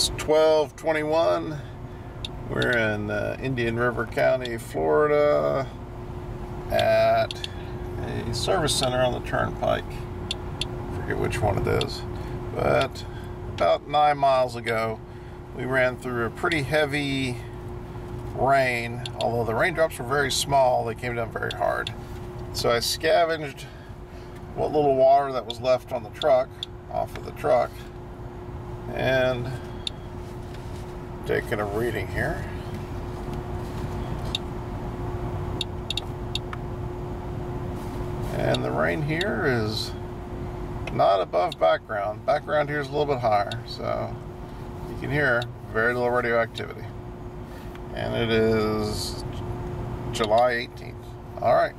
It's 12:21. We're in Indian River County, Florida, at a service center on the turnpike. Forget which one it is, but about 9 miles ago, we ran through a pretty heavy rain. Although the raindrops were very small, they came down very hard. So I scavenged what little water that was left on the truck, off of the truck, and taking a reading here. And the rain here is not above background. Background here is a little bit higher, so you can hear very little radioactivity. And it is July 18th. All right.